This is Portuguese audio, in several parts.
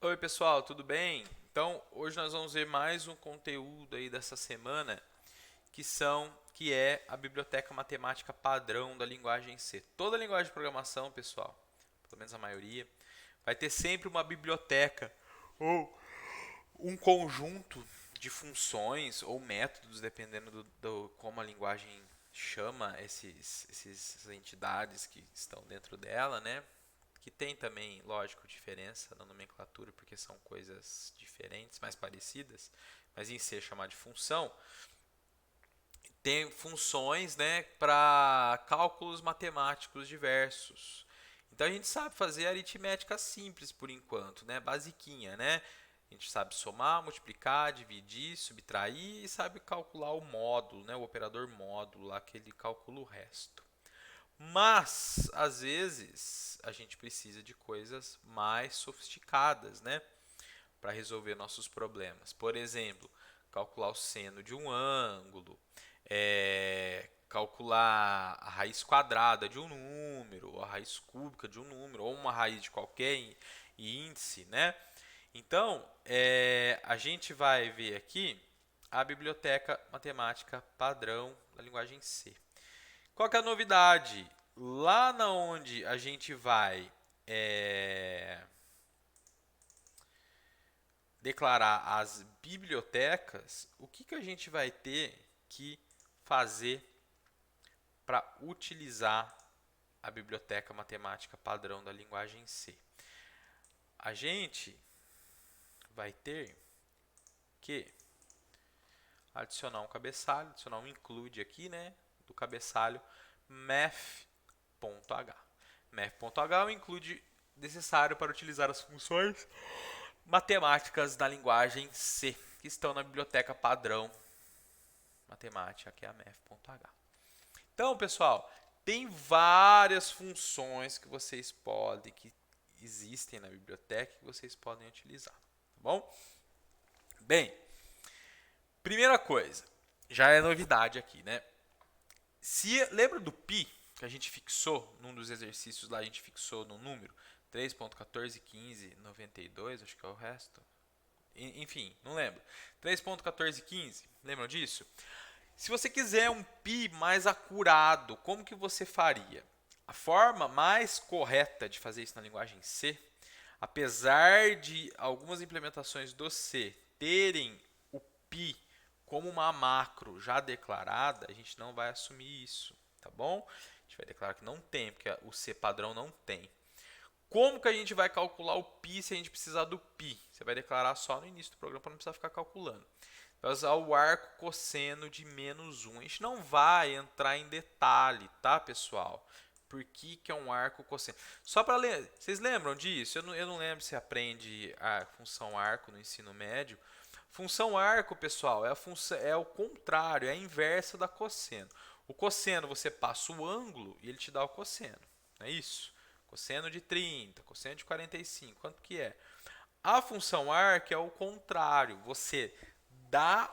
Oi pessoal, tudo bem? Então, hoje nós vamos ver mais um conteúdo aí dessa semana, que é a biblioteca matemática padrão da linguagem C. Toda linguagem de programação, pessoal, pelo menos a maioria, vai ter sempre uma biblioteca ou um conjunto de funções ou métodos, dependendo do como a linguagem chama essas entidades que estão dentro dela, né? Que tem também, lógico, diferença na nomenclatura, porque são coisas diferentes, mais parecidas, mas em C é chamado de função. Tem funções, né, para cálculos matemáticos diversos. Então a gente sabe fazer aritmética simples por enquanto, né, basiquinha, né? A gente sabe somar, multiplicar, dividir, subtrair e sabe calcular o módulo, né, o operador módulo, lá que ele calcula o resto. Mas, às vezes, a gente precisa de coisas mais sofisticadas, né? Para resolver nossos problemas. Por exemplo, calcular o seno de um ângulo, calcular a raiz quadrada de um número, ou a raiz cúbica de um número, ou uma raiz de qualquer índice, né? Então, a gente vai ver aqui a biblioteca matemática padrão da linguagem C. Qual que é a novidade? Lá na onde a gente vai declarar as bibliotecas, o que a gente vai ter que fazer para utilizar a biblioteca matemática padrão da linguagem C? A gente vai ter que adicionar um cabeçalho, adicionar um include aqui, né, do cabeçalho math.h. Math.h é o include necessário para utilizar as funções matemáticas da linguagem C, que estão na biblioteca padrão matemática, que é a math.h. Então, pessoal, tem várias funções que vocês podem, que existem na biblioteca, que vocês podem utilizar, tá bom? Bem, primeira coisa, já é novidade aqui, né? Lembra do pi que a gente fixou num dos exercícios lá, a gente fixou no número 3.141592, acho que é o resto. Enfim, não lembro. 3.1415, lembram disso? Se você quiser um pi mais acurado, como que você faria? A forma mais correta de fazer isso na linguagem C, apesar de algumas implementações do C terem o pi como uma macro já declarada, a gente não vai assumir isso, tá bom? A gente vai declarar que não tem, porque o C padrão não tem. Como que a gente vai calcular o pi se a gente precisar do pi? Você vai declarar só no início do programa para não precisar ficar calculando. Vai usar o arco cosseno de menos 1. A gente não vai entrar em detalhe, tá, pessoal? Por que, que é um arco cosseno? Só para ler, vocês lembram disso? Eu não lembro se aprende a função arco no ensino médio. Função arco, pessoal, é o contrário, é a inversa da cosseno. O cosseno você passa o ângulo e ele te dá o cosseno, não é isso? Cosseno de 30, cosseno de 45, quanto que é? A função arc é o contrário, você dá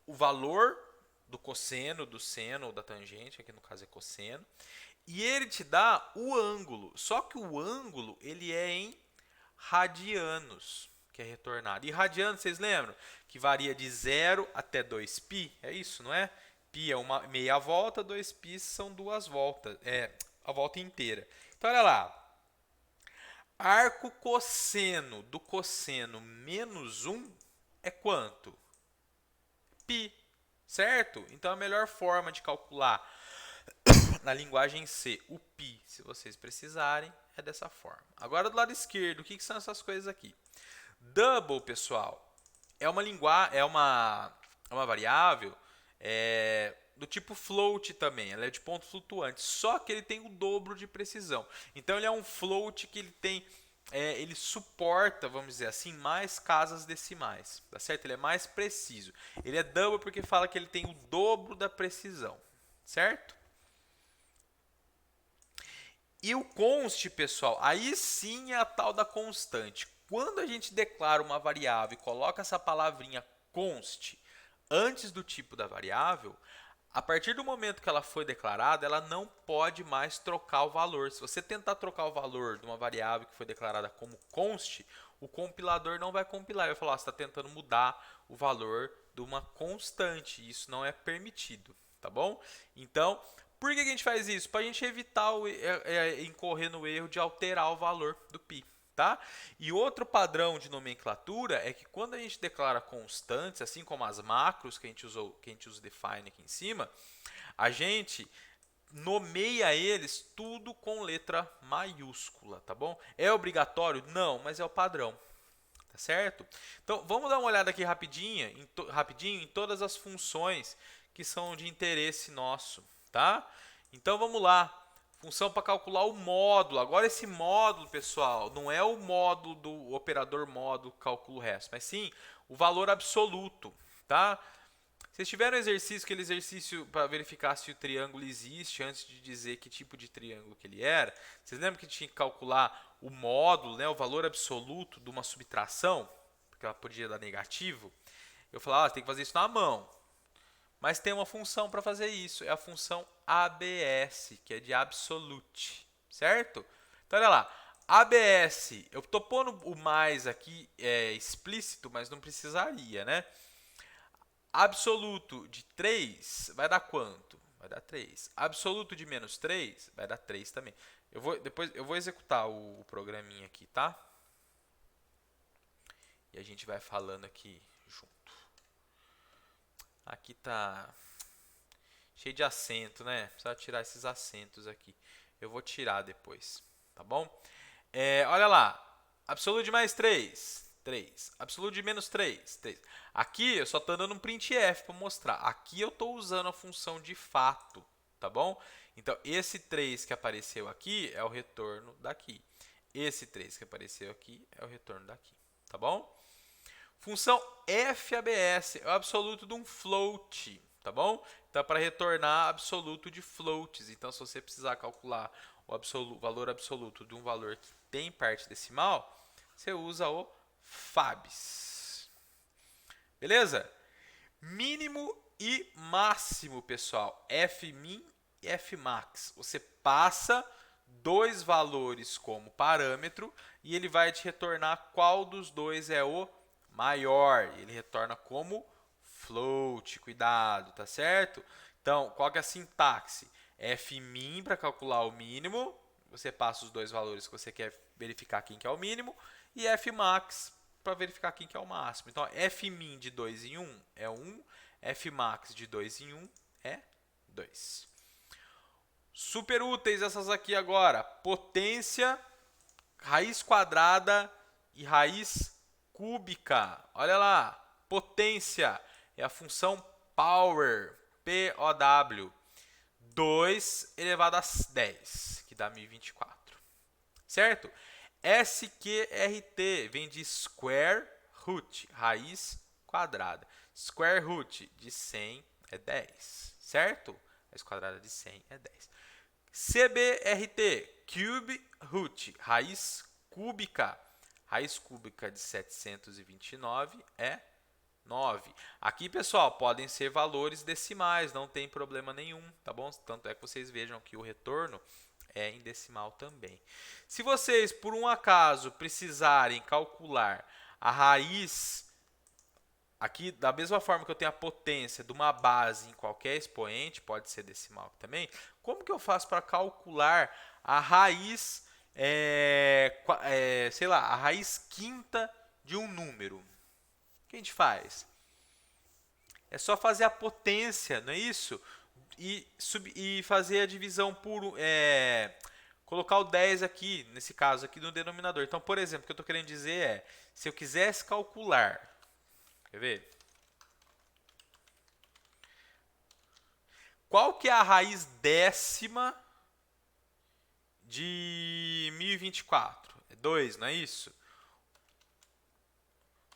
o valor do cosseno, do seno ou da tangente, aqui no caso é cosseno, e ele te dá o ângulo. Só que o ângulo ele é em radianos, que é retornado. E radianos, vocês lembram? Que varia de 0 até 2π, é isso, não é? Π é uma meia volta, 2π são duas voltas, é a volta inteira. Então olha lá, arco cosseno do cosseno menos 1 é quanto? Π, certo? Então a melhor forma de calcular na linguagem C o π, se vocês precisarem, é dessa forma. Agora do lado esquerdo, o que são essas coisas aqui? Double, pessoal, é uma variável do tipo float também. Ela é de ponto flutuante, só que ele tem o dobro de precisão. Então ele é um float que ele suporta, vamos dizer assim, mais casas decimais, tá certo? Ele é mais preciso. Ele é double porque fala que ele tem o dobro da precisão, certo? E o const, pessoal, aí sim é a tal da constante. Quando a gente declara uma variável e coloca essa palavrinha const antes do tipo da variável, A partir do momento que ela foi declarada, ela não pode mais trocar o valor. Se você tentar trocar o valor de uma variável que foi declarada como const, o compilador não vai compilar. Ele vai falar, você está tentando mudar o valor de uma constante. Isso não é permitido, tá bom? Então, por que a gente faz isso? Para a gente evitar incorrer no erro de alterar o valor do pi. Tá? E outro padrão de nomenclatura é que quando a gente declara constantes, assim como as macros que a gente usa define aqui em cima, a gente nomeia eles tudo com letra maiúscula, tá bom? É obrigatório? Não, mas é o padrão, tá certo? Então, vamos dar uma olhada aqui rapidinho em todas as funções que são de interesse nosso, tá? Então, vamos lá. Função para calcular o módulo. Agora, esse módulo, pessoal, não é o módulo do operador módulo que calcula o resto, mas sim o valor absoluto, tá? Vocês tiveram exercício, aquele exercício para verificar se o triângulo existe antes de dizer que tipo de triângulo que ele era? Vocês lembram que tinha que calcular o módulo, né, o valor absoluto de uma subtração? Porque ela podia dar negativo. Eu falava, tem que fazer isso na mão. Mas tem uma função para fazer isso, é a função ABS, que é de absolute, certo? Então, olha lá, ABS, eu estou pondo o mais aqui explícito, mas não precisaria, né? Absoluto de 3 vai dar quanto? Vai dar 3. Absoluto de menos 3 vai dar 3 também. Depois eu vou executar o programinha aqui, tá? E a gente vai falando aqui junto. Aqui tá cheio de acento, né? Precisa tirar esses acentos aqui. Eu vou tirar depois, tá bom? Olha lá. Absoluto de mais 3, 3. Absoluto de menos 3, 3. Aqui eu só estou dando um printf para mostrar. Aqui eu estou usando a função de fato, tá bom? Então, esse 3 que apareceu aqui é o retorno daqui. Esse 3 que apareceu aqui é o retorno daqui, tá bom? Função FABS é o absoluto de um float, tá bom? Então, é para retornar absoluto de floats. Então, se você precisar calcular o valor absoluto de um valor que tem parte decimal, você usa o FABS. Beleza? Mínimo e máximo, pessoal. Fmin e Fmax. Você passa dois valores como parâmetro e ele vai te retornar qual dos dois é o maior. Ele retorna como float. Cuidado, tá certo? Então, qual que é a sintaxe? Fmin para calcular o mínimo. Você passa os dois valores que você quer verificar quem que é o mínimo. E Fmax para verificar quem que é o máximo. Então, Fmin de 2 em 1 é 1. Fmax de 2 em 1 é 2. Super úteis essas aqui agora. Potência, raiz quadrada e raiz cúbica. Olha lá. Potência é a função power. P-O-W. 2 elevado a 10, que dá 1024. Certo? SQRT vem de square root, raiz quadrada. Square root de 100 é 10, certo? Raiz quadrada de 100 é 10. CBRT, cube root, raiz cúbica. Raiz cúbica de 729 é 9. Aqui, pessoal, podem ser valores decimais, não tem problema nenhum, tá bom? Tanto é que vocês vejam que o retorno é em decimal também. Se vocês, por um acaso, precisarem calcular a raiz, aqui, da mesma forma que eu tenho a potência de uma base em qualquer expoente, pode ser decimal também, como que eu faço para calcular a raiz, sei lá, a raiz quinta de um número? O que a gente faz? É só fazer a potência, não é isso? E fazer a divisão por... colocar o 10 aqui, nesse caso aqui, no denominador. Então, por exemplo, o que eu estou querendo dizer é, se eu quisesse calcular, quer ver? Qual que é a raiz décima de 1024? É 2, não é isso?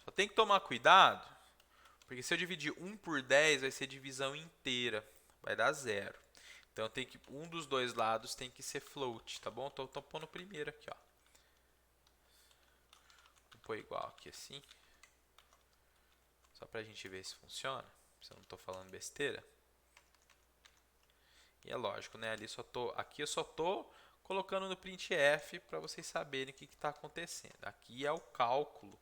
Só tem que tomar cuidado, porque se eu dividir 1 por 10, vai ser divisão inteira, vai dar 0. Então, um dos dois lados tem que ser float, tá bom? Então, estou pondo o primeiro aqui, ó. Vou pôr igual aqui assim. Só para a gente ver se funciona, se eu não estou falando besteira. E é lógico, né? Aqui eu só tô colocando no printf para vocês saberem o que está acontecendo. Aqui é o cálculo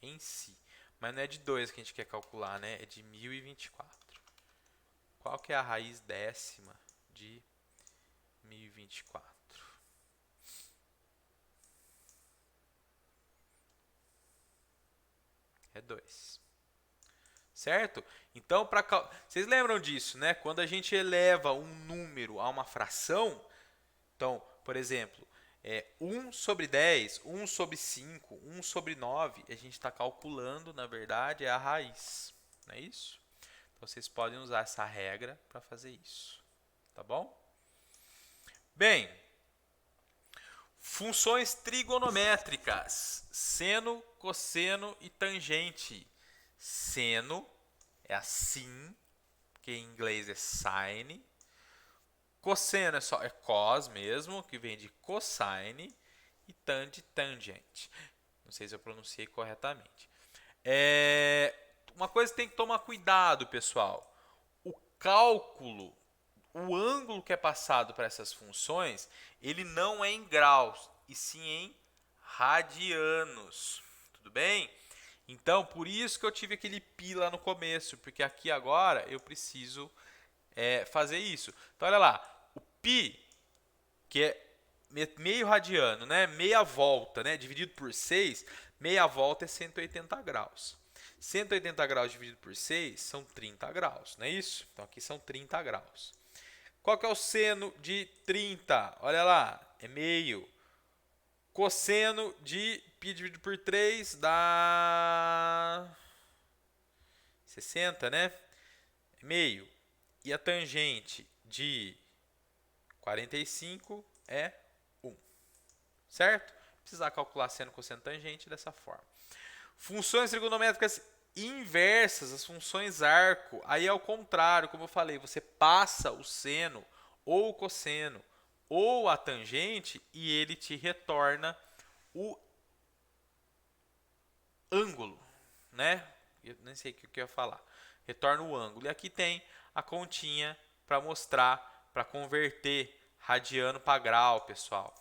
em si. Mas não é de 2 que a gente quer calcular, né? É de 1024. Qual que é a raiz décima de 1024? É 2. Certo? Então, vocês lembram disso, né? Quando a gente eleva um número a uma fração, então, por exemplo, 1 sobre 10, 1 sobre 5, 1 sobre 9, a gente está calculando, na verdade, é a raiz. Não é isso? Então, vocês podem usar essa regra para fazer isso. Tá bom? Bem, funções trigonométricas, seno, cosseno e tangente. Seno é assim, que em inglês é sine. Cosseno é cos mesmo, que vem de cosine. E tangente. Não sei se eu pronunciei corretamente. Uma coisa que tem que tomar cuidado, pessoal. O cálculo, o ângulo que é passado para essas funções, ele não é em graus, e sim em radianos. Tudo bem? Então, por isso que eu tive aquele pi lá no começo, porque aqui agora eu preciso fazer isso. Então, olha lá, o pi, que é meio radiano, né? Meia volta, né? Dividido por 6, meia volta é 180 graus. 180 graus dividido por 6 são 30 graus, não é isso? Então, aqui são 30 graus. Qual que é o seno de 30? Olha lá, é meio. Cosseno de π dividido por 3 dá 60, né? É meio. E a tangente de 45 é 1. Certo? Precisar calcular seno, cosseno, tangente dessa forma. Funções trigonométricas inversas, as funções arco. Aí é o contrário, como eu falei, você passa o seno ou o cosseno ou a tangente e ele te retorna o ângulo, né? Eu nem sei o que eu ia falar. Retorna o ângulo. E aqui tem a continha para mostrar, para converter radiano para grau, pessoal.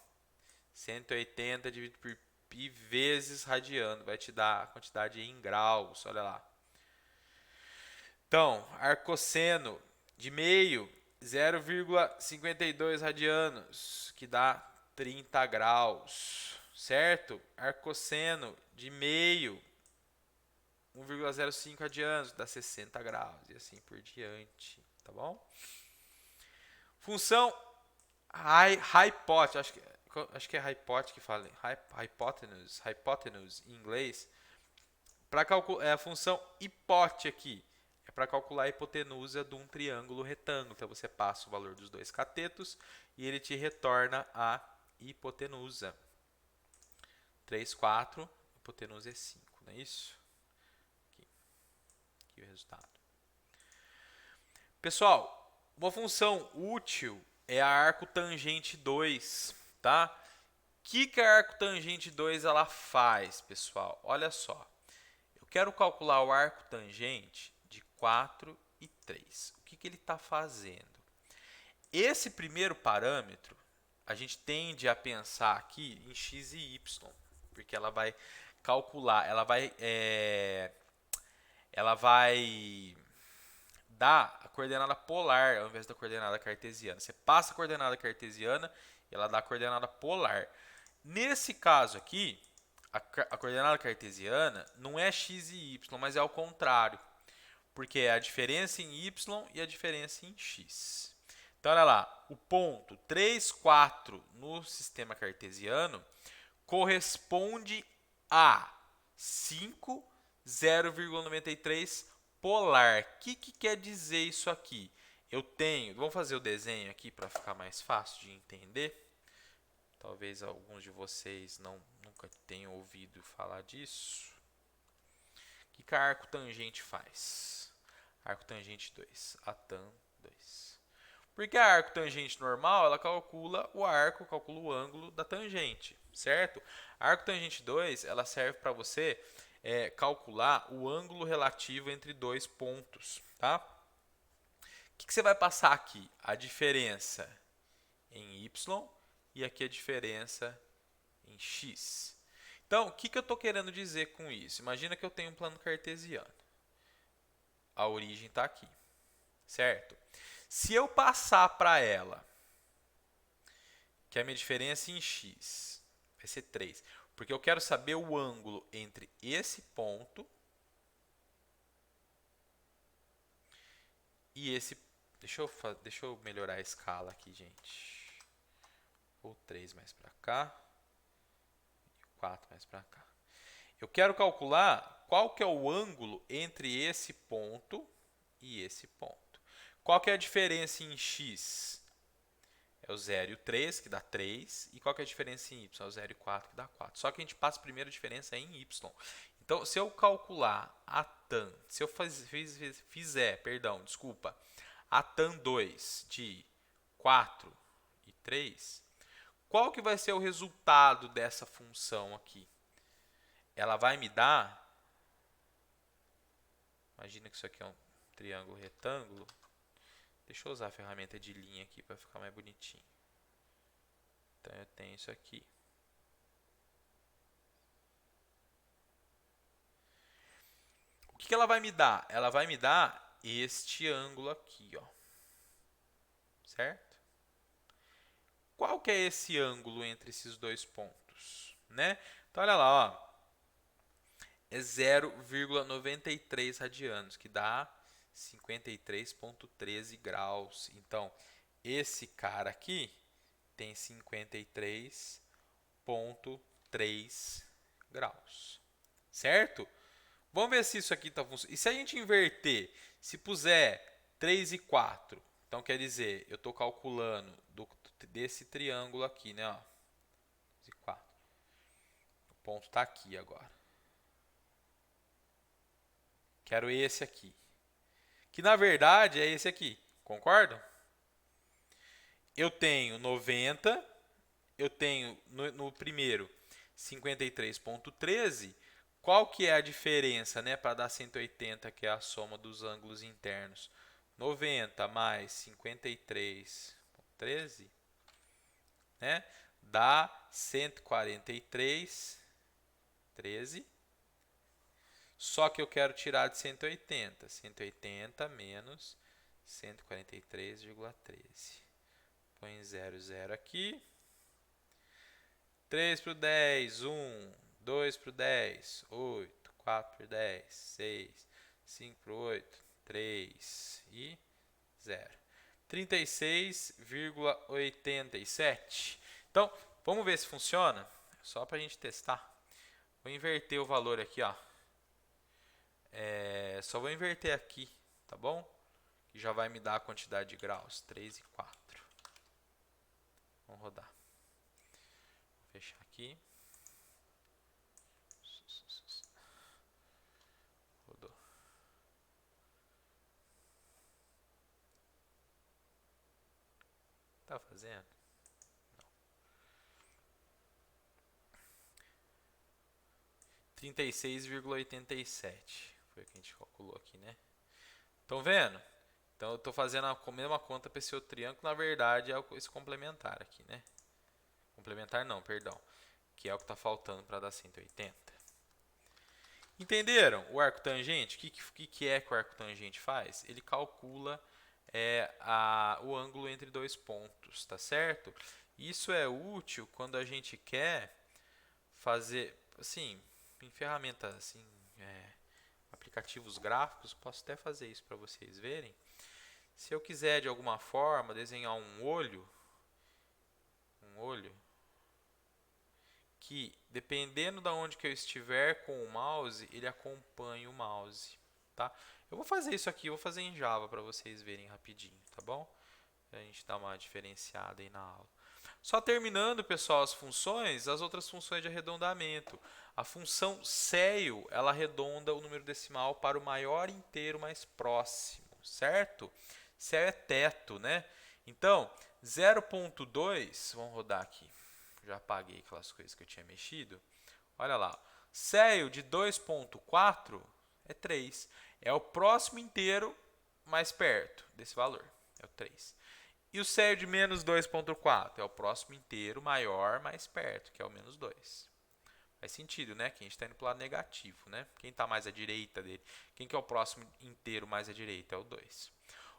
180 dividido por π vezes radiano. Vai te dar a quantidade em graus. Olha lá. Então, arcosseno de meio, 0,52 radianos, que dá 30 graus. Certo? Arcosseno de meio, 1,05 radianos, dá 60 graus. E assim por diante. Tá bom? Função hypotenuse, acho que é hypotenuse que fala, hypotenuse em inglês. Para calcular a função hipote aqui é para calcular a hipotenusa de um triângulo retângulo. Então você passa o valor dos dois catetos e ele te retorna a hipotenusa. 3, 4, hipotenusa é 5, não é isso? Aqui o resultado. Pessoal, uma função útil é a arco tangente 2, tá? O que a arco tangente 2 ela faz, pessoal? Olha só. Eu quero calcular o arco tangente de 4 e 3. O que ele está fazendo? Esse primeiro parâmetro, a gente tende a pensar aqui em x e y, porque ela vai calcular, ela vai dar a coordenada polar ao invés da coordenada cartesiana. Você passa a coordenada cartesiana e ela dá a coordenada polar. Nesse caso aqui, a coordenada cartesiana não é x e y, mas é ao contrário. Porque é a diferença em y e a diferença em x. Então, olha lá, o ponto 3, 4 no sistema cartesiano corresponde a 5, 0,93 polar. O que quer dizer isso aqui? Vamos fazer o desenho aqui para ficar mais fácil de entender. Talvez alguns de vocês nunca tenham ouvido falar disso. O que a arco tangente faz? Arco tangente 2, a tan 2. Porque a arco tangente normal, ela calcula o arco, calcula o ângulo da tangente, certo? A arco tangente 2, ela serve para você calcular o ângulo relativo entre dois pontos, tá? que você vai passar aqui? A diferença em y e aqui a diferença em x. Então, o que eu estou querendo dizer com isso? Imagina que eu tenho um plano cartesiano. A origem está aqui, certo? Se eu passar para ela, que é a minha diferença em x, vai ser 3. Porque eu quero saber o ângulo entre esse ponto e esse... Deixa eu melhorar a escala aqui, gente. Ou 3 mais para cá. E 4 mais para cá. Eu quero calcular qual que é o ângulo entre esse ponto e esse ponto. Qual que é a diferença em x? É o 0 e o 3, que dá 3. E qual que é a diferença em y? É o 0 e 4, que dá 4. Só que a gente passa primeiro a diferença em y. Então, se eu calcular a tan, se eu fizer, a tan 2 de 4 e 3, qual que vai ser o resultado dessa função aqui? Ela vai me dar... Imagina que isso aqui é um triângulo retângulo. Deixa eu usar a ferramenta de linha aqui para ficar mais bonitinho. Então, eu tenho isso aqui. O que ela vai me dar? Ela vai me dar este ângulo aqui, ó. Certo? Qual que é esse ângulo entre esses dois pontos? Né? Então, olha lá, ó. É 0,93 radianos, que dá 53,13 graus. Então, esse cara aqui tem 53,3 graus. Certo? Vamos ver se isso aqui está funcionando. E se a gente inverter, se puser 3 e 4, então quer dizer, eu estou calculando desse triângulo aqui, né? Ó, 3 e 4. O ponto está aqui agora. Quero esse aqui. Que na verdade é esse aqui. Concordam? Eu tenho 90. Eu tenho no primeiro 53,13. Qual que é a diferença, né, para dar 180, que é a soma dos ângulos internos? 90 mais 53,13, né, dá 143,13. Só que eu quero tirar de 180. 180 menos 143,13. Põe 0, 0 aqui. 3 para o 10, 1. 2 para o 10, 8. 4 para o 10, 6. 5 para o 8, 3 e 0. 36,87. Então, vamos ver se funciona. Só para a gente testar. Vou inverter o valor aqui, ó. Só vou inverter aqui, tá bom? Que já vai me dar a quantidade de graus, 3 e 4. Vamos rodar. Vou fechar aqui. Rodou. Tá fazendo? Não. 36,87. Foi o que a gente calculou aqui, né? Estão vendo? Então, eu estou fazendo a mesma conta para esse outro triângulo. Na verdade, é esse complementar aqui, né? Complementar não, perdão. Que é o que está faltando para dar 180. Entenderam o arco tangente? O que é que o arco tangente faz? Ele calcula o ângulo entre dois pontos, tá certo? Isso é útil quando a gente quer fazer, assim, em ferramentas, assim, aplicativos gráficos, posso até fazer isso para vocês verem. Se eu quiser, de alguma forma, desenhar um olho que, dependendo de onde que eu estiver com o mouse, ele acompanha o mouse, tá? Eu vou fazer isso aqui, eu vou fazer em Java para vocês verem rapidinho, tá bom? A gente dá uma diferenciada aí na aula. Só terminando, pessoal, as funções, as outras funções de arredondamento. A função ceio, ela arredonda o número decimal para o maior inteiro mais próximo, certo? Ceio é teto, né? Então, 0,2, vamos rodar aqui. Já apaguei aquelas coisas que eu tinha mexido. Olha lá, ceio de 2,4 é 3. É o próximo inteiro mais perto desse valor, é o 3. E o sério de menos 2,4 é o próximo inteiro maior mais perto, que é o menos 2. Faz sentido, né? Que a gente está indo para o lado negativo, né? Quem está mais à direita dele? Quem que é o próximo inteiro mais à direita? É o 2.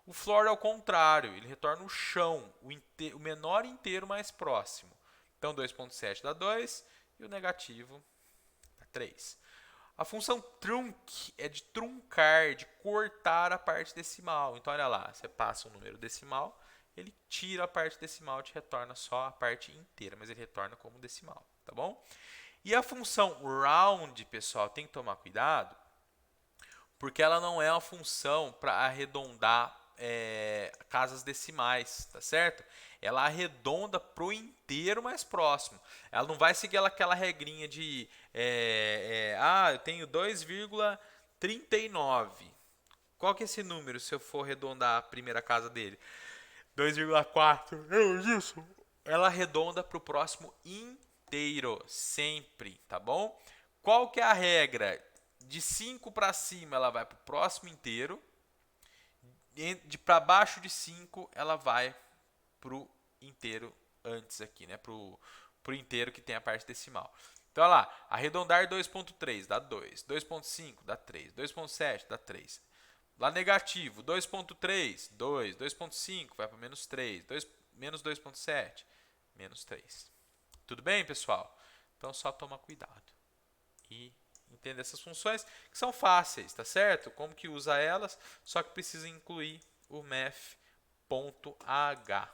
O floor é o contrário, ele retorna o chão, o menor inteiro mais próximo. Então 2,7 dá 2 e o negativo dá 3. A função trunc é de truncar, de cortar a parte decimal. Então olha lá, você passa um número decimal, ele tira a parte decimal e te retorna só a parte inteira, mas ele retorna como decimal, tá bom? E a função round, pessoal, tem que tomar cuidado, porque ela não é uma função para arredondar casas decimais, tá certo? Ela arredonda pro inteiro mais próximo. Ela não vai seguir aquela regrinha de eu tenho 2,39. Qual que é esse número se eu for arredondar a primeira casa dele? 2,4. Isso. Ela arredonda para o próximo inteiro, sempre, tá bom? Qual que é a regra? De 5 para cima ela vai para o próximo inteiro. De para baixo de 5 ela vai para o inteiro antes aqui, né? Para o inteiro que tem a parte decimal. Então, olha lá, arredondar 2,3 dá 2, 2,5 dá 3, 2,7 dá 3. Lá negativo, 2,3, 2, 2,5 vai para menos 3, menos 2,7, menos 3. Tudo bem, pessoal? Então, só toma cuidado e entender essas funções que são fáceis, tá certo? Como que usa elas, só que precisa incluir o math.h.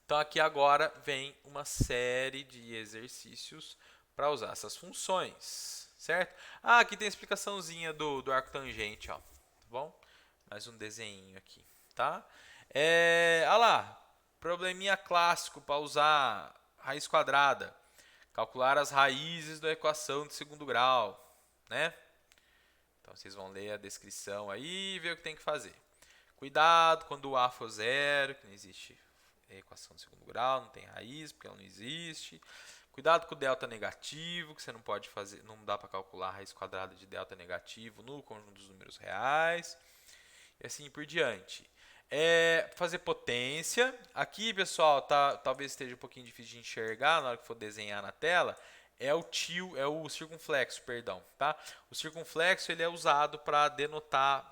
Então aqui agora vem uma série de exercícios para usar essas funções, certo? Aqui tem a explicaçãozinha do arco tangente, ó, tá bom? Mais um desenho aqui, tá? Olha lá, probleminha clássico para usar raiz quadrada. Calcular as raízes da equação de segundo grau, né? Então vocês vão ler a descrição aí e ver o que tem que fazer. Cuidado quando o A for zero, que não existe equação de segundo grau, não tem raiz, porque ela não existe. Cuidado com o delta negativo, que você não pode fazer, não dá para calcular a raiz quadrada de delta negativo no conjunto dos números reais. E assim por diante. Fazer potência. Aqui, pessoal, talvez esteja um pouquinho difícil de enxergar na hora que for desenhar na tela. É o circunflexo, perdão, tá? O circunflexo ele é usado para denotar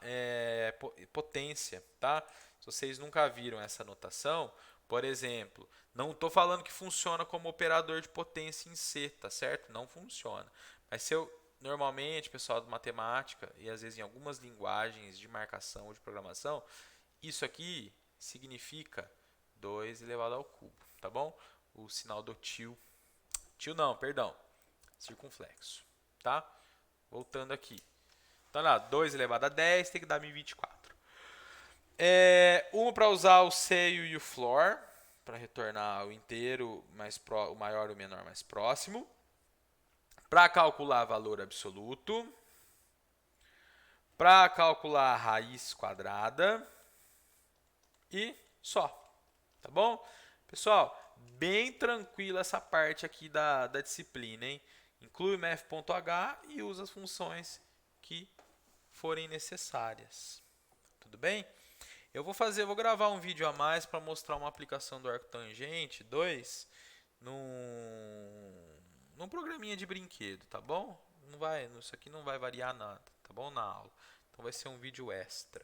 potência, tá? Se vocês nunca viram essa notação, por exemplo, não estou falando que funciona como operador de potência em C, tá certo? Não funciona. Mas se eu normalmente, pessoal de matemática e às vezes em algumas linguagens de marcação ou de programação, isso aqui significa 2 elevado ao cubo, tá bom? O sinal do tio não, perdão, circunflexo, tá? Voltando aqui. Então, lá, 2 elevado a 10 tem que dar 1024. Uma para usar o seio e o floor, para retornar o inteiro, o maior e o menor mais próximo. Para calcular valor absoluto. Para calcular a raiz quadrada. E só, tá bom? Pessoal, bem tranquila essa parte aqui da disciplina, hein? Inclui o math.h e usa as funções que forem necessárias. Tudo bem? Eu vou gravar um vídeo a mais para mostrar uma aplicação do arco tangente 2 num programinha de brinquedo, tá bom? Isso aqui não vai variar nada, tá bom? Na aula. Então vai ser um vídeo extra.